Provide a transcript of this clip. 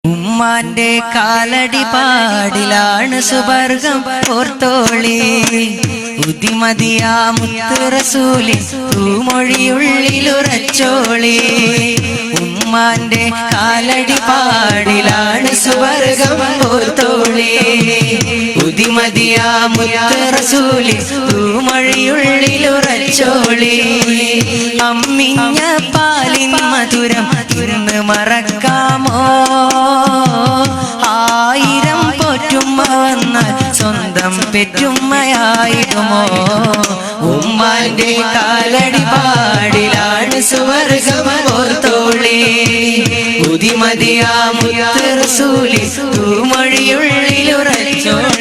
ഉമ്മാന്റെ കാലടി പാടിലാണ് സുവർഗം ഓർത്തോളി ഉദിമതിയാ മുത്ത് റസൂലി തൂമൊഴിയുള്ളിലുറച്ചോളി ഉമ്മാന്റെ കാലടി പാടിലാണ് സുവർഗം ഓർത്തോളി ഉദിമതിയാ മുത്ത് റസൂലി തൂമൊഴിയുള്ളിലുറച്ചോളി അമ്മിഞ്ഞ പാലിൻ മധുരം ഇന്ന് മറക്കാമോ ആയിരം പോറ്റുമ്മ വന്നാൽ സ്വന്തം പെറ്റുമ്മയായിടുമോ ഉമ്മാന്റെ കാലടി പാടിലാണ് സുവർഗം ഓർത്തോളി ഉദിമതിയാ മുത്ത് റസൂലി തൂമൊഴിയുള്ളിലുറച്ചോളി